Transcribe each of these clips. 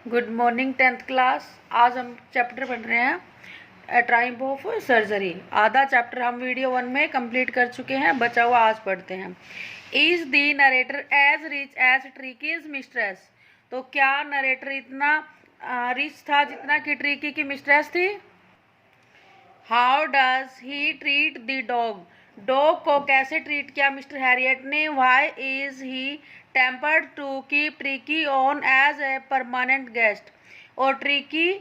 Good morning 10th class. आज हम chapter पढ़ रहे हैं टाइप ऑफ सर्जरी। आधा चैप्टर हम वीडियो 1 में कंप्लीट कर चुके हैं, बचा हुआ आज पढ़ते हैं। Is the narrator as rich as Tricki's mistress. तो क्या नरेटर इतना रिच था जितना कि ट्रिकी की मिस्ट्रेस थी? How does he treat the dog. Dog को कैसे ट्रीट किया मिस्टर हैरियट ने? Why is he tempered to keep tricky on as a permanent guest. और ट्रिकी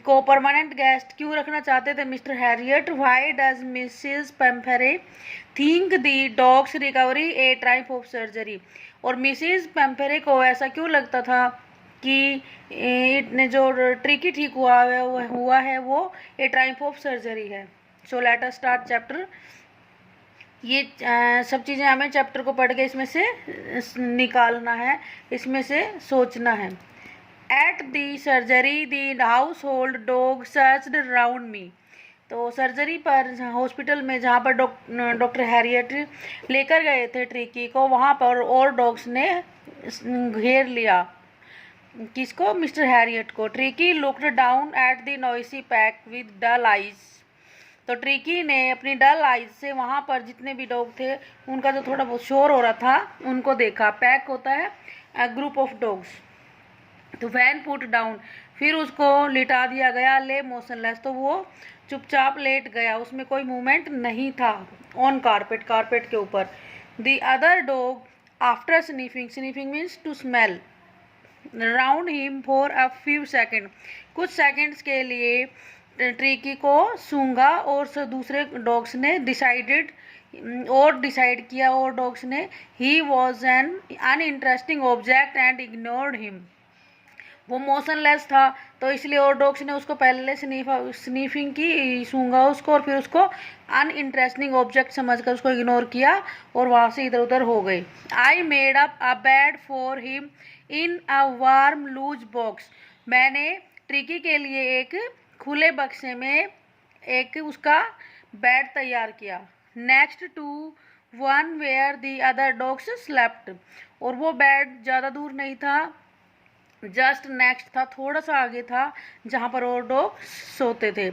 को परमानेंट गेस्ट क्यों रखना चाहते थे Mr Herriot? Why does Mrs Pumphrey think the dog's recovery a type of surgery. और Mrs पेम्फेरे को ऐसा क्यों लगता था कि इतने जो ट्रिकी ठीक हुआ है वो ए टाइप ऑफ सर्जरी है। So let us start chapter. ये सब चीज़ें हमें चैप्टर को पढ़ के इसमें से निकालना है, इसमें से सोचना है। At the surgery the household dog searched round me. तो सर्जरी पर हॉस्पिटल में जहाँ पर डॉक्टर हैरियट लेकर गए थे ट्रिकी को, वहाँ पर और डॉग्स ने घेर लिया। किसको? मिस्टर हैरियट को। Tricki looked down at the noisy pack with dull eyes. तो ट्रिकी ने अपनी डल आइज से वहाँ पर जितने भी डॉग थे उनका जो थोड़ा बहुत शोर हो रहा था उनको देखा। पैक होता है ग्रुप ऑफ डॉग्स। तो वैन पुट डाउन, फिर उसको लिटा दिया गया। ले मोशनलेस, तो वो चुपचाप लेट गया, उसमें कोई मूवमेंट नहीं था। ऑन कारपेट, कारपेट के ऊपर। The other dog after sniffing, sniffing means to smell, round him for a few second, कुछ सेकेंड्स के लिए ट्रिकी को सूंघा। और दूसरे डॉग्स ने डिसाइड किया, और डॉग्स ने he was an uninteresting object and ignored him. वो मोशनलेस था तो इसलिए और डॉग्स ने उसको पहले स्नीफिंग की, सूंघा उसको, और फिर उसको अनइंटरेस्टिंग ऑब्जेक्ट समझकर उसको इग्नोर किया और वहाँ से इधर उधर हो गए। I made up a bed for him in a warm loose box. मैंने ट्रिकी के लिए एक खुले बक्से में एक उसका बेड तैयार किया। Next to one where the other dogs slept. और वो बेड ज़्यादा दूर नहीं था, जस्ट नेक्स्ट था, थोड़ा सा आगे था जहाँ पर और डॉग सोते थे।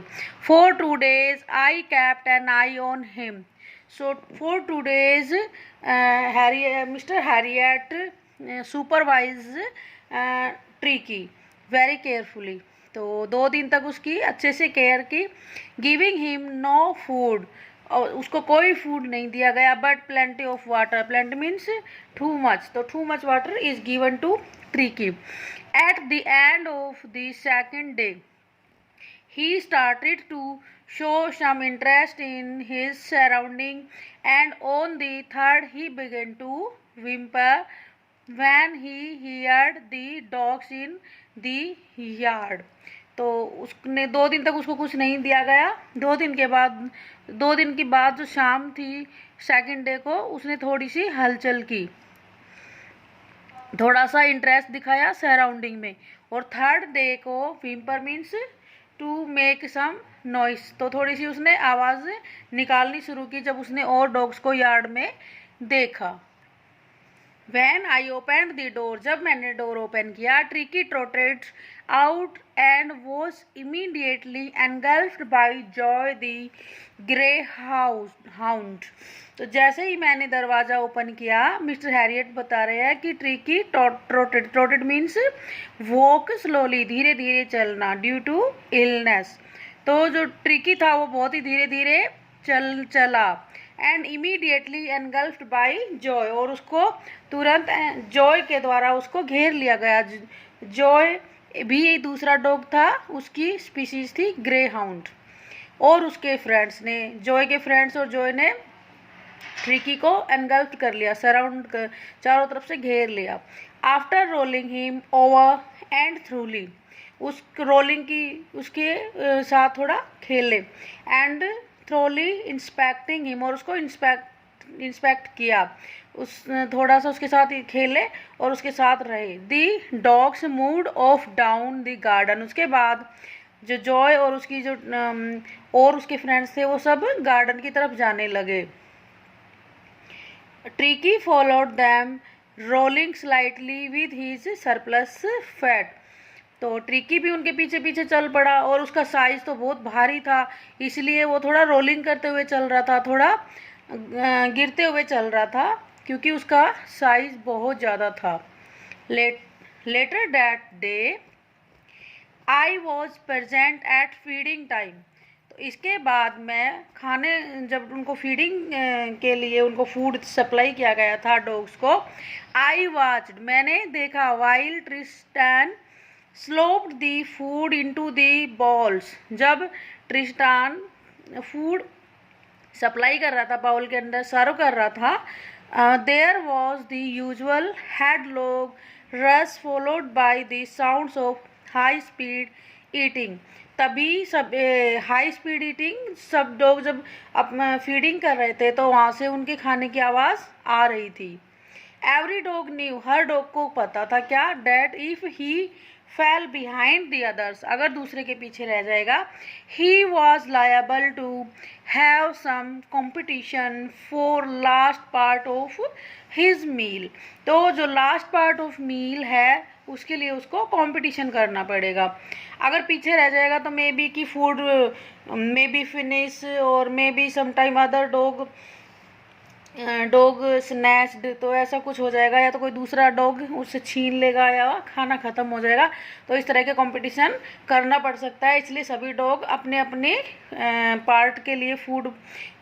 For 2 days I kept an eye on him. So for 2 days mister Herriot supervise Tricki very carefully. तो 2 दिन तक उसकी अच्छे से केयर की। गिविंग हिम नो फूड, और उसको कोई फूड नहीं दिया गया, but plenty of water, plenty means too much, तो too much water is given to Tricky. At the end of the second day, he started to show some interest in his surrounding, and on the third he began to whimper when he heard the dogs in the yard. तो उसने 2 दिन तक उसको कुछ नहीं दिया गया। 2 दिन की बाद जो शाम थी सेकंड डे को, उसने थोड़ी सी हलचल की, थोड़ा सा इंटरेस्ट दिखाया सराउंडिंग में। और थर्ड डे को whimper means to make some noise, तो थोड़ी सी उसने आवाज़ निकालनी शुरू की जब उसने और डॉग्स को यार्ड में देखा। When I opened the door, जब मैंने डोर ओपन किया, tricky trotted out and was immediately engulfed by Joy the greyhound. तो जैसे ही मैंने दरवाज़ा ओपन किया, मिस्टर हैरियट बता रहे हैं कि ट्रिकी ट्रोटेड मीन्स वॉक स्लोली, धीरे धीरे चलना, ड्यू टू इलनेस। तो जो ट्रिकी था वो बहुत ही धीरे धीरे चला। And immediately engulfed by Joy, और उसको तुरंत जॉय के द्वारा उसको घेर लिया गया। जॉय भी दूसरा डॉग था, उसकी स्पीसीज थी ग्रे हाउंड। और उसके फ्रेंड्स ने, जॉय के फ्रेंड्स और जॉय ने ट्रिकी को एनगल्फ्ड कर लिया, सराउंड कर, चारों तरफ से घेर लिया। After rolling him over and थ्रूली, उस रोलिंग की उसके साथ थोड़ा खेले। एंड थ्रोली इंस्पेक्टिंग हिम, और उसको इंस्पेक्ट किया, उस थोड़ा सा उसके साथ खेले और उसके साथ रहे। The dogs moved off down the garden. उसके बाद जो जॉय और उसकी जो और उसके फ्रेंड्स थे वो सब गार्डन की तरफ जाने लगे। Tricky followed them rolling slightly with his surplus fat. तो ट्रिकी भी उनके पीछे पीछे चल पड़ा और उसका साइज तो बहुत भारी था, इसलिए वो थोड़ा रोलिंग करते हुए चल रहा था, थोड़ा गिरते हुए चल रहा था क्योंकि उसका साइज बहुत ज़्यादा था। Later that day I was present at feeding time. तो इसके बाद मैं खाने, जब उनको फीडिंग के लिए उनको फूड सप्लाई किया गया था डॉग्स को, आई वॉच्ड, मैंने देखा, while Tristan slopped the food into the bowls, जब ट्रिस्टान फूड सप्लाई कर रहा था, बाउल के अंदर सर्व कर रहा था, there was the usual headlong rush followed by the sounds of high speed eating. तभी सब हाई स्पीड ईटिंग, सब डॉग जब फीडिंग कर रहे थे तो वहाँ से उनके खाने की आवाज़ आ रही थी। एवरी डॉग न्यू, हर डॉग को पता था क्या, that if he fell behind the others, अगर दूसरे के पीछे रह जाएगा, he was liable to have some competition for last part of his meal. तो जो लास्ट पार्ट ऑफ मील है उसके लिए उसको कंपटीशन करना पड़ेगा। अगर पीछे रह जाएगा तो मे बी कि फूड मे बी फिनिश और maybe some time other dog snatched, तो ऐसा कुछ हो जाएगा, या तो कोई दूसरा डॉग उससे छीन लेगा या खाना ख़त्म हो जाएगा। तो इस तरह के कंपटीशन करना पड़ सकता है, इसलिए सभी डॉग अपने अपने पार्ट के लिए, फूड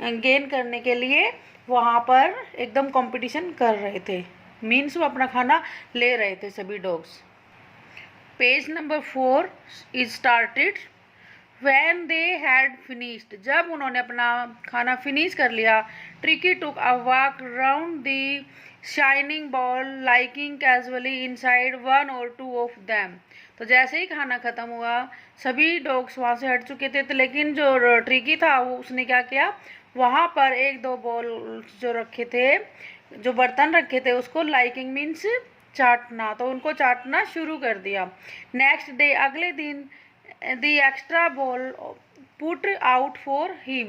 गेन करने के लिए वहाँ पर एकदम कंपटीशन कर रहे थे, मीन्स वो अपना खाना ले रहे थे सभी dogs. Page number 4 is started When they had finished, जब उन्होंने अपना खाना फिनिश कर लिया, tricky took a walk round the shining ball, liking casually inside one or two of them. तो जैसे ही खाना ख़त्म हुआ सभी डॉग्स वहाँ से हट चुके थे, लेकिन जो ट्रिकी था वो उसने क्या किया, वहाँ पर एक दो बॉल जो रखे थे, जो बर्तन रखे थे, उसको लाइकिंग मीन्स चाटना, तो उनको चाटना शुरू कर दिया। नेक्स्ट डे, अगले दिन, the extra ball put out for him,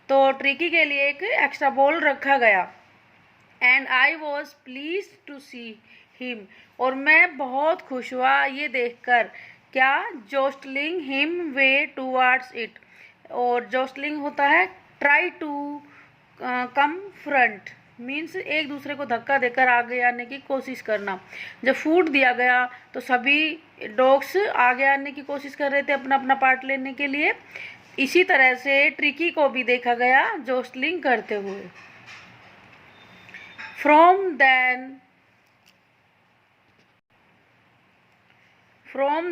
तो ट्रिकी के लिए एक एक्स्ट्रा बॉल रखा गया। And I was pleased to see him, और मैं बहुत खुश हुआ ये देखकर, क्या, jostling him way towards it, और जोस्टलिंग होता है try to come front, means एक दूसरे को धक्का देकर आगे आने की कोशिश करना। जब फूड दिया गया तो सभी डॉग्स आगे आने की कोशिश कर रहे थे अपना अपना पार्ट लेने के लिए। इसी तरह से ट्रिकी को भी देखा गया जोस्टलिंग करते हुए। From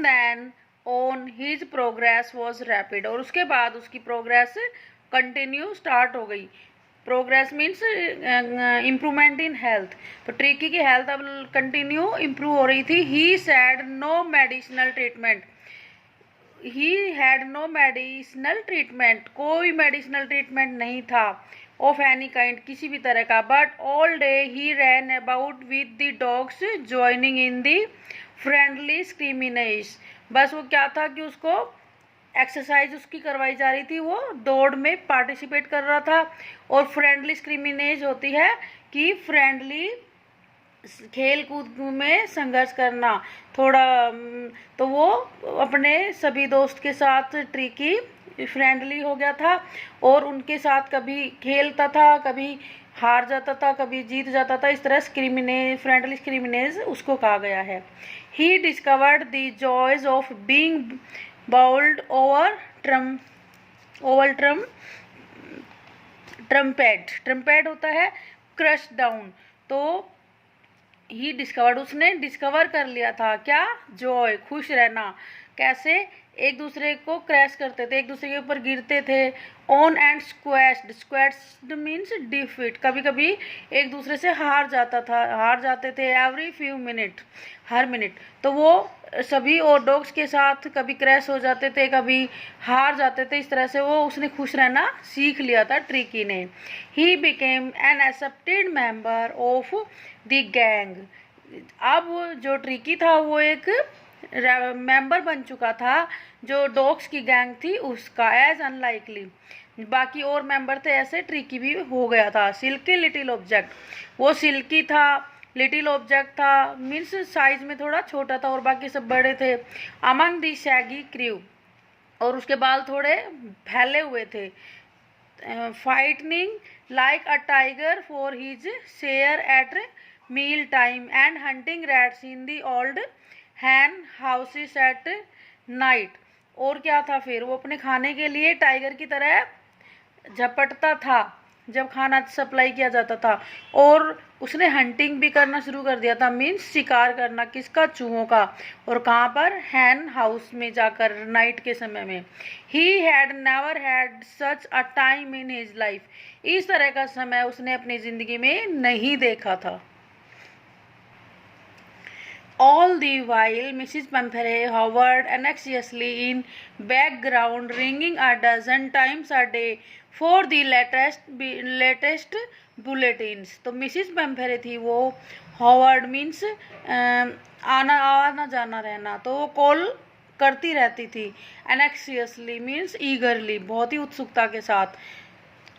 then on his progress was rapid, और उसके बाद उसकी प्रोग्रेस कंटिन्यू स्टार्ट हो गई। Progress means improvement in health, तो ट्रिकी की हेल्थ अब कंटिन्यू इम्प्रूव हो रही थी। He had no medicinal treatment, कोई मेडिसिनल ट्रीटमेंट नहीं था ऑफ एनी काइंड, किसी भी तरह का। But all day he ran about with the dogs joining in the friendly scrimmage, बस वो क्या था कि उसको एक्सरसाइज उसकी करवाई जा रही थी, वो दौड़ में पार्टिसिपेट कर रहा था। और फ्रेंडली स्क्रीमिनेज होती है कि फ्रेंडली खेल कूद में संघर्ष करना थोड़ा, तो वो अपने सभी दोस्त के साथ ट्रिकी फ्रेंडली हो गया था और उनके साथ कभी खेलता था, कभी हार जाता था, कभी जीत जाता था। इस तरह फ्रेंडली स्क्रीमिनेज उसको कहा गया है। He discovered the joys of being bowled over trampled होता है क्रश डाउन, तो ही डिस्कवर्ड, उसने डिस्कवर कर लिया था क्या, जॉय, खुश रहना। कैसे, एक दूसरे को क्रैश करते थे, एक दूसरे के ऊपर गिरते थे। ऑन एंड स्क्वैश्ड मीन्स डिफीट, कभी कभी एक दूसरे से हार जाते थे। एवरी फ्यू मिनट, हर मिनट, तो वो सभी और डॉग्स के साथ कभी क्रैश हो जाते थे, कभी हार जाते थे। इस तरह से वो उसने खुश रहना सीख लिया था ट्रिकी ने। He became an accepted member of the gang, अब जो ट्रिकी था वो एक मेंबर बन चुका था जो डॉग्स की गैंग थी उसका। एज अनलाइकली, बाकी और मेंबर थे ऐसे ट्रिकी भी हो गया था। सिल्की लिटिल ऑब्जेक्ट, वो सिल्की था, लिटिल ऑब्जेक्ट था, मीन्स साइज में थोड़ा छोटा था और बाकी सब बड़े थे। अमंग दी शैगी क्रू, और उसके बाल थोड़े फैले हुए थे। Fighting like a tiger for his share at meal time and hunting rats in the old hen houses at night. और क्या था फिर, वो अपने खाने के लिए टाइगर की तरह झपटता था जब खाना सप्लाई किया जाता था, और उसने हंटिंग भी करना शुरू कर दिया था, मीन्स शिकार करना। किसका? चूहों का। और कहाँ पर? हैन हाउस में जाकर, नाइट के समय में। He had never had such a time in his life, इस तरह का समय उसने अपनी जिंदगी में नहीं देखा था। All the while, Mrs. Pumphrey hovered anxiously in background, ringing a dozen times a day for the latest bulletins. तो मिसिस Pumphrey थी वो, हॉवर्ड मीन्स आना जाना रहना, तो वो कॉल करती रहती थी। एनेक्सियसली मीन्स ईगरली, बहुत ही उत्सुकता के साथ।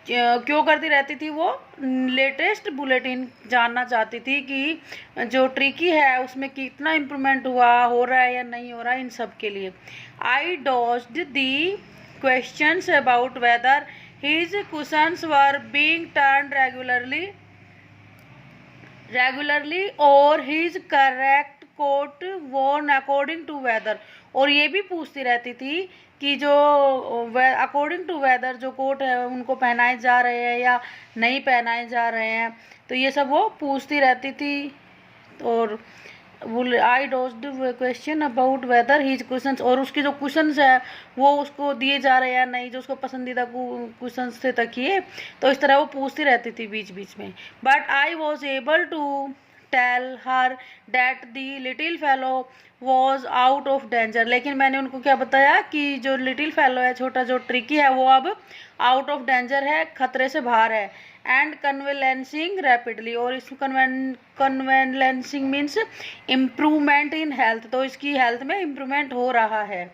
क्यों करती रहती थी वो? लेटेस्ट बुलेटिन जानना चाहती थी कि जो ट्रिकी है उसमें कितना इम्प्रूवमेंट हो रहा है या नहीं हो रहा है, इन सब के लिए। I dodged the questions about whether his cushions were being turned regularly और his correct coat worn according to weather. और ये भी पूछती रहती थी कि जो अकॉर्डिंग टू वेदर जो कोट है उनको पहनाए जा रहे हैं या नहीं पहनाए जा रहे हैं, तो ये सब वो पूछती रहती थी। और I dodged question about whether his questions, और उसके जो क्वेश्चंस है वो उसको दिए जा रहे हैं या नहीं, जो उसको पसंदीदा क्वेश्चंस थे तकिए, तो इस तरह वो पूछती रहती थी बीच बीच में। But I was able to tell her that the little fellow was out of danger. लेकिन मैंने उनको क्या बताया कि जो लिटिल फेलो है, छोटा जो ट्रिकी है, वो अब आउट ऑफ डेंजर है, खतरे से बाहर है। एंड कन्वेलेंसिंग रैपिडली, और इस convalescing means improvement in health, तो इसकी हेल्थ में इम्प्रूवमेंट हो रहा है।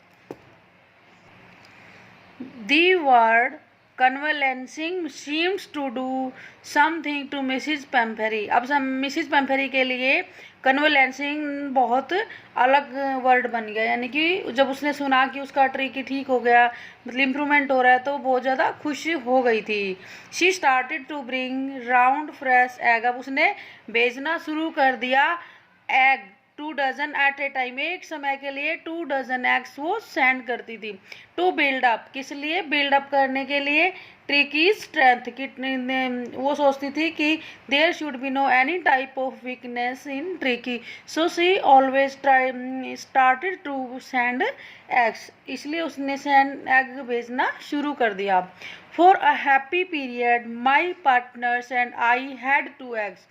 The word convalescing seems to do something to Mrs Pumphrey. अब मिसिज पेम्फेरी के लिए कन्वेलेंसिंग बहुत अलग वर्ड बन गया, यानी कि जब उसने सुना कि उसका ट्रिकी ठीक हो गया, मतलब इम्प्रूवमेंट हो रहा है, तो बहुत ज़्यादा खुश हो गई थी। She started to bring round fresh egg, अब उसने भेजना शुरू कर दिया egg 2 dozen at a time, एक समय के लिए 2 डजन एग्स वो सेंड करती थी। टू बिल्ड अप, किस लिए? बिल्ड अप करने के लिए ट्रिकी स्ट्रेंथ की, वो सोचती थी कि there should be no any type of weakness in Tricki, so she always started to send eggs, इसलिए उसने सेंड एग भेजना शुरू कर दिया। For a happy period my partners and I had 2 eggs.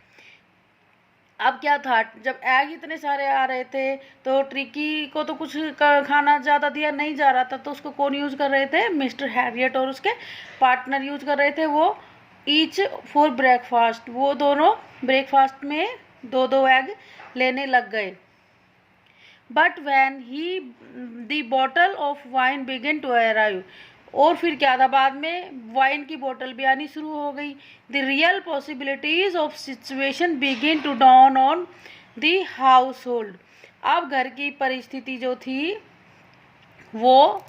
अब क्या था, जब एग इतने सारे आ रहे थे तो ट्रिकी को तो कुछ खाना ज़्यादा दिया नहीं जा रहा था, तो उसको कौन यूज़ कर रहे थे? मिस्टर हैरियट और उसके पार्टनर यूज़ कर रहे थे वो ईच फॉर ब्रेकफास्ट। वो दोनों ब्रेकफास्ट में 2-2 एग लेने लग गए। But when he the bottle of wine begin to arrive, और फिर क्या था, बाद में वाइन की बोतल भी आनी शुरू हो गई। The real possibilities of situation begin to dawn on the household. अब घर की परिस्थिति जो थी वो,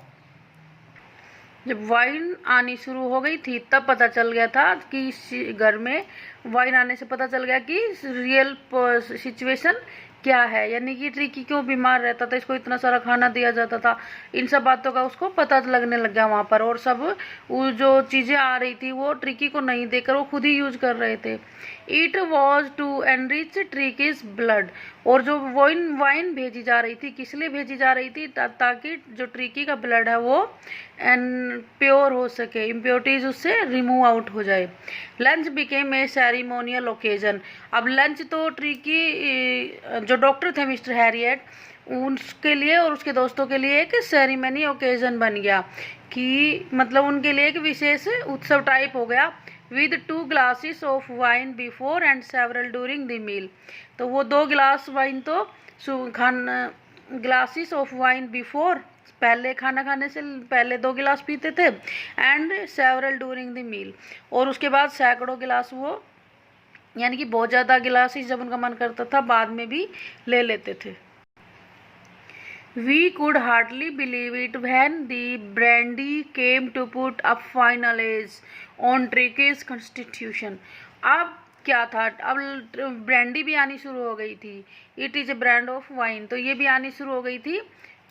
जब वाइन आनी शुरू हो गई थी तब पता चल गया था कि घर में वाइन आने से पता चल गया कि रियल सिचुएशन क्या है, यानी कि ट्रिकी क्यों बीमार रहता था, इसको इतना सारा खाना दिया जाता था, इन सब बातों का उसको पता लगने लग गया वहाँ पर। और सब वो जो चीज़ें आ रही थी वो ट्रिकी को नहीं देकर वो खुद ही यूज कर रहे थे। It was to enrich Tricki's blood, और जो वाइन भेजी जा रही थी, किस लिए भेजी जा रही थी? ताकि जो ट्रिकी का ब्लड है वो प्योर हो सके, इम्प्योरिटीज उससे रिमूव आउट हो जाए। Lunch became a ceremonial occasion. अब लंच तो ट्रिकी जो डॉक्टर थे मिस्टर हैरियट, उसके लिए और उसके दोस्तों के लिए एक सेरेमनी ओकेजन बन गया, कि मतलब उनके लिए एक विशेष उत्सव टाइप हो गया। With 2 glasses of wine before and several during the meal. तो वो 2 गिलास वाइन तो ग्लासेस ऑफ वाइन बिफोर, पहले खाना खाने से पहले 2 गिलास पीते थे, and several during the meal, और उसके बाद सैकड़ों गिलास वो यानी कि बहुत ज़्यादा गिलासेस जब उनका मन करता था बाद में भी ले लेते थे। We could hardly believe it when the brandy came to put a final edge on Tricky's constitution. अब क्या था, अब ब्रांडी भी आनी शुरू हो गई थी। It is a brand of wine, तो ये भी आनी शुरू हो गई थी।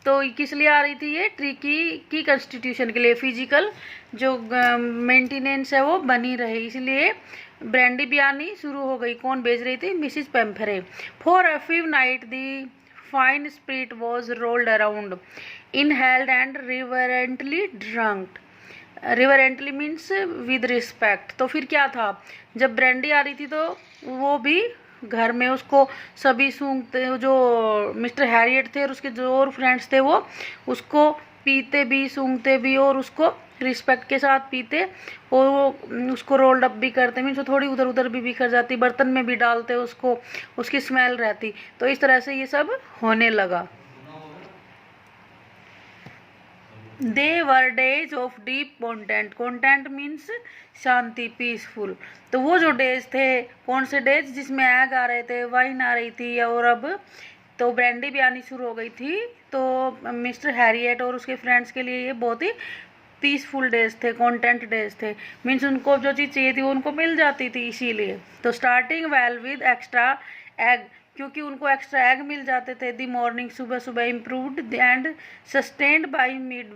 तो किस लिए आ रही थी ये? ट्रिकी की कॉन्स्टिट्यूशन के लिए, फिजिकल जो मेंटेनेंस है वो बनी रहे, इसलिए ब्रांडी भी आनी शुरू हो गई। कौन भेज रही थी? Mrs Pumphrey. For a few night the fine spirit was rolled around, inhaled and reverently drunk. Reverently means with respect। तो फिर क्या था, जब ब्रांडी आ रही थी तो वो भी घर में उसको सभी सूंघते, जो मिस्टर हैरियट थे और उसके जो और फ्रेंड्स थे वो उसको पीते भी, सूंघते भी और उसको रिस्पेक्ट के साथ पीते, और वो उसको रोल्ड अप भी करते, मीन्स थोड़ी उधर उधर भी बिखर जाती, बर्तन में भी डालते उसको, उसकी स्मेल रहती। तो इस तरह से ये सब होने लगा। They were days of deep content. Content means शांति, पीसफुल। तो वो जो डेज थे, कौन से डेज? जिसमें एग आ रहे थे, वाइन आ रही थी, और अब तो ब्रांडी भी आनी शुरू हो गई थी। तो मिस्टर हैरियट और उसके फ्रेंड्स के लिए ये बहुत ही पीसफुल डेज थे, कॉन्टेंट डेज थे। मीन्स उनको जो चीज़ चाहिए थी वो उनको मिल जाती थी, इसीलिए। तो starting well with extra egg, क्योंकि उनको एक्स्ट्रा एग मिल जाते थे। दी मॉर्निंग, सुबह सुबह, improved and sustained by mid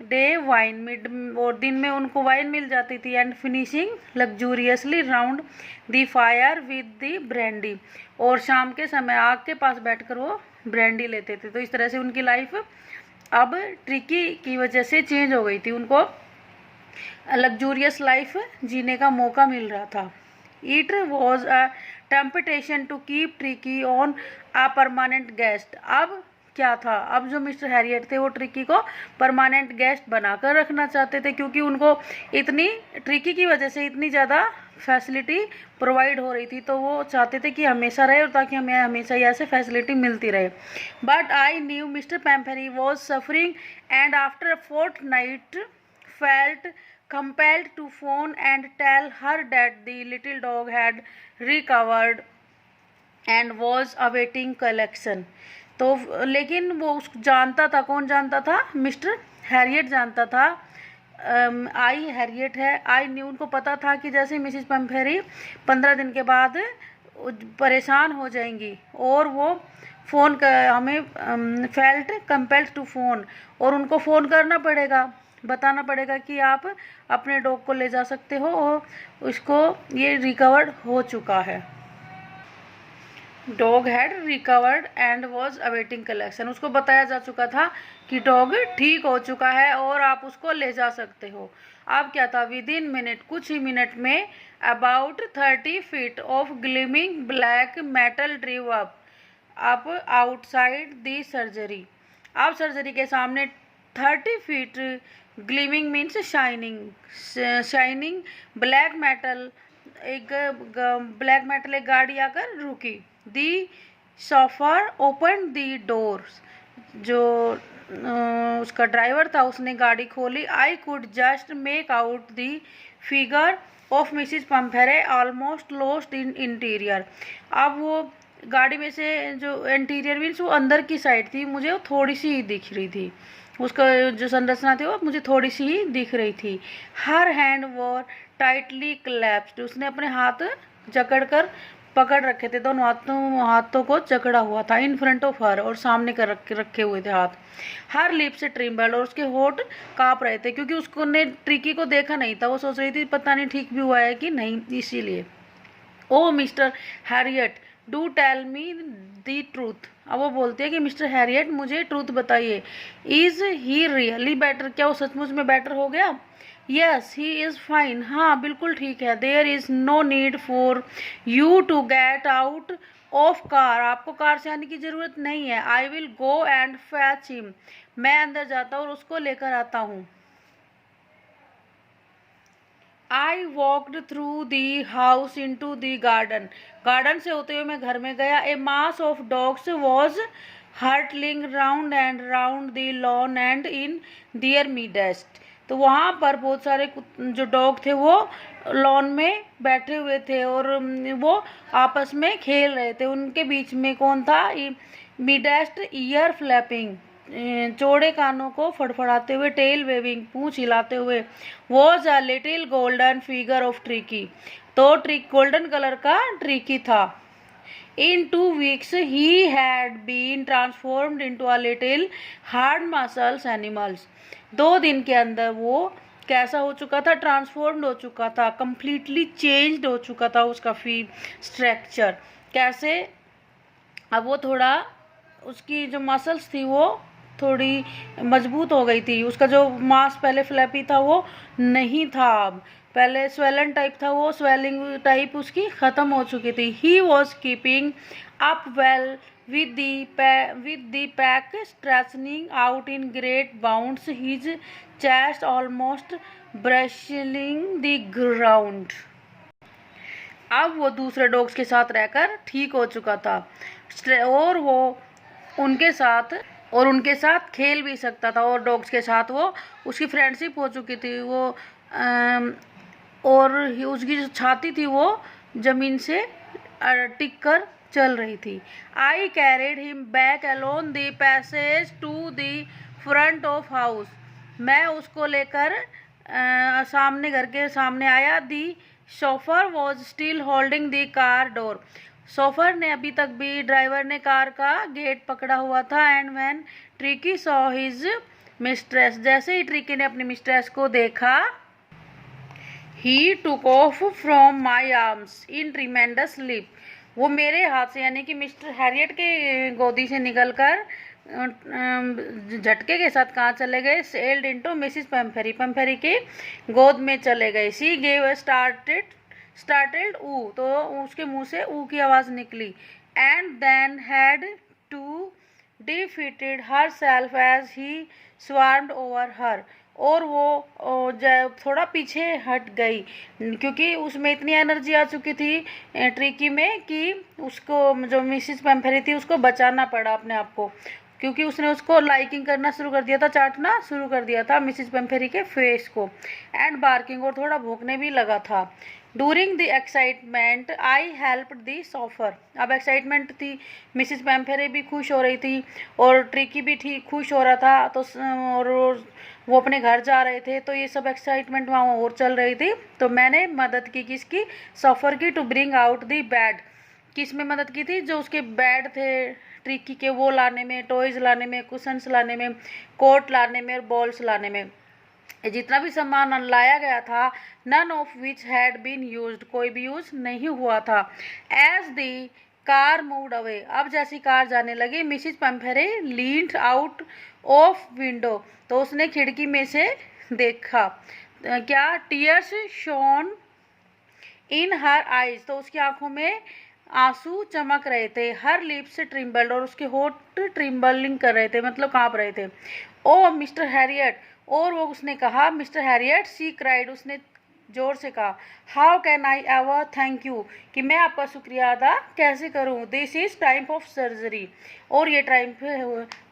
day wine, mid और दिन में उनको वाइन मिल जाती थी। And finishing लग्जूरियसली round the fire with the brandy, और शाम के समय आग के पास बैठकर वो ब्रांडी लेते थे। तो इस तरह से उनकी लाइफ अब ट्रिकी की वजह से चेंज हो गई थी, उनको लग्जूरियस लाइफ जीने का मौका मिल रहा था। It was a temptation to keep tricky on a permanent guest. अब क्या था, अब जो मिस्टर हैरियट थे वो ट्रिकी को परमानेंट गेस्ट बनाकर रखना चाहते थे, क्योंकि उनको इतनी, ट्रिकी की वजह से इतनी ज़्यादा फैसिलिटी प्रोवाइड हो रही थी, तो वो चाहते थे कि हमेशा रहे, और ताकि हमें हमेशा यहाँ से फैसिलिटी मिलती रहे। But I knew Mr Pumphrey was suffering and after a fortnight felt compelled to phone and tell her that the little dog had recovered and was awaiting collection। तो लेकिन वो उस जानता था, कौन जानता था? मिस्टर हैरियट जानता था। आई हैरियट है, आई न्यू, उनको पता था कि जैसे मिसिस पेम्फेरी 15 दिन के बाद परेशान हो जाएंगी, और वो फ़ोन कर, हमें फेल्ट कंपेल्ड टू फ़ोन, और उनको फ़ोन करना पड़ेगा, बताना पड़ेगा कि आप अपने डॉग को ले जा सकते हो और उसको ये रिकवर्ड हो चुका है। Dog had recovered and was awaiting collection. उसको बताया जा चुका था कि डॉग ठीक हो चुका है और आप उसको ले जा सकते हो। अब क्या था? विद इन मिनट, कुछ ही मिनट में, about 30 feet of gleaming black metal drew up outside the surgery. अब सर्जरी के सामने 30 feet, gleaming means shining, shining black metal, एक ब्लैक मेटल एक गाड़ी आकर रुकी। The chauffeur open the doors, जो उसका ड्राइवर था उसने गाड़ी खोली। I could just make out the figure of Mrs Pumphrey almost lost in interior. अब वो गाड़ी में से जो इंटीरियर मीन्स वो अंदर की साइड थी, मुझे वो थोड़ी सी ही दिख रही थी, उसका जो संरचना थी वो मुझे थोड़ी सी ही दिख रही थी। हर हैंड वर टाइटली क्लैप्स्ड, उसने अपने हाथ जकड़ कर पकड़ रखे थे, दोनों हाथों को जकड़ा हुआ था। इन फ्रंट ऑफ हर, और सामने कर रखे हुए थे हाथ। हर लिप से ट्रिम्बल, और उसके होठ काँप रहे थे, क्योंकि उसको ने ट्रिकी को देखा नहीं था, वो सोच रही थी पता नहीं ठीक भी हुआ है कि नहीं, इसीलिए। Oh Mr Herriot, do tell me the truth. अब वो बोलती है कि मिस्टर हैरियट मुझे ट्रूथ बताइए। इज़ ही रियली बेटर, क्या वो सचमुच में बेटर हो गया? यस ही इज़ फाइन, हाँ बिल्कुल ठीक है। There is no need for you to get out of car, आपको कार से आने की ज़रूरत नहीं है। I will go and fetch him, मैं अंदर जाता हूँ और उसको लेकर आता हूँ। I walked through the house into the garden, garden से होते हुए मैं घर में गया। A mass of dogs was hurtling round and round the lawn and in their मीडेस्ट, तो वहाँ पर बहुत सारे जो डॉग थे वो लॉन में बैठे हुए थे और वो आपस में खेल रहे थे। उनके बीच में कौन था? मिडेस्ट ईयर फ्लैपिंग, चौड़े कानों को फड़फड़ाते हुए, टेल वेविंग, पूंछ हिलाते हुए, was a little golden figure of tricky, तो गोल्डन कलर का ट्रिकी था। In 2 weeks he had been transformed into a little hard muscles animals. 2 दिन के अंदर वो कैसा हो चुका था? ट्रांसफॉर्म्ड हो चुका था, कंप्लीटली चेंज्ड हो चुका था उसका स्ट्रक्चर। कैसे? अब वो थोड़ा, उसकी जो मसल्स थी वो थोड़ी मजबूत हो गई थी। उसका जो मांस पहले फ्लैपी था वो नहीं था, अब पहले स्वेलन टाइप था, वो स्वेलिंग टाइप उसकी ख़त्म हो चुकी थी। He was keeping up well with the pack stretching out in great bounds, his chest almost brushing the ground. अब वो दूसरे डॉग्स के साथ रहकर ठीक हो चुका था और वो उनके साथ खेल भी सकता था और डॉग्स के साथ वो उसकी फ्रेंडशिप हो चुकी थी। वो और उसकी जो छाती थी वो ज़मीन से टिक कर चल रही थी। I carried him back along the passage to the front of house, मैं उसको लेकर सामने, घर के सामने आया। The chauffeur was still holding the car door, chauffeur ने अभी तक भी, ड्राइवर ने कार का गेट पकड़ा हुआ था। And when Tricky saw his mistress, जैसे ही ट्रिकी ने अपनी मिस्ट्रेस को देखा, he took off from my arms in tremendous sleep, वो मेरे हाथ से यानी कि मिस्टर हैरियट के गोदी से निकलकर झटके के साथ कहाँ चले गए? सेल्ड इनटू मिसिस पेम्फेरी, पेम्फेरी की गोद में चले गए। सी गेव स्टार्टेड ऊ, तो उसके मुंह से ऊ की आवाज़ निकली। And then had to defeated herself as he swarmed over her, और वो थोड़ा पीछे हट गई क्योंकि उसमें इतनी एनर्जी आ चुकी थी ट्रिकी में कि उसको, जो मिसिस पेम्फेरी थी, उसको बचाना पड़ा अपने आप को, क्योंकि उसने उसको लाइकिंग करना शुरू कर दिया था, चाटना शुरू कर दिया था मिसिस पेम्फेरी के फेस को। एंड बार्किंग, और थोड़ा भौंकने भी लगा था। During the excitement I helped the chauffeur, अब एक्साइटमेंट थी, मिसिस पेम्फेरी भी खुश हो रही थी और ट्रिकी भी ठीक खुश हो रहा था, तो और वो अपने घर जा रहे थे, तो ये सब एक्साइटमेंट वहाँ और चल रही थी। तो मैंने मदद की, किसकी? शोफर की। To bring out the bed, किस में मदद की थी? जो उसके बेड थे ट्रिकी के, वो लाने में, टॉयज़ लाने में, कुशन्स लाने में, कोट लाने में और बॉल्स लाने में। जितना भी सामान लाया गया था, none of which had been used, कोई भी यूज नहीं हुआ था। As the car moved away, अब जैसी कार जाने लगी, Mrs Pumphrey leaned out of window, तो उसने खिड़की में से देखा। क्या? Tears shone in her eyes, तो उसकी आंखों में आंसू चमक रहे थे। हर लिप्स ट्रिम्बल्ड, और उसके होठ ट्रिम्बलिंग कर रहे थे, मतलब कांप रहे थे। ओ मिस्टर हैरियट, और वो उसने कहा, मिस्टर हैरियट, सी क्राइड, उसने जोर से कहा। How can I ever thank you, कि मैं आपका शुक्रिया अदा कैसे करूं? This is time of surgery, और ये टाइम पे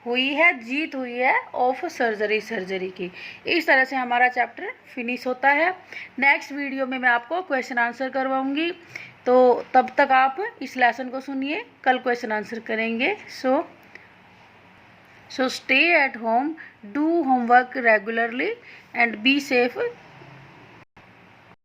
हुई है, जीत हुई है ऑफ सर्जरी की। इस तरह से हमारा चैप्टर फिनिश होता है। नेक्स्ट वीडियो में मैं आपको क्वेश्चन आंसर करवाऊंगी, तो तब तक आप इस लेसन को सुनिए, कल क्वेश्चन आंसर करेंगे। So stay at home, do homework regularly and be safe.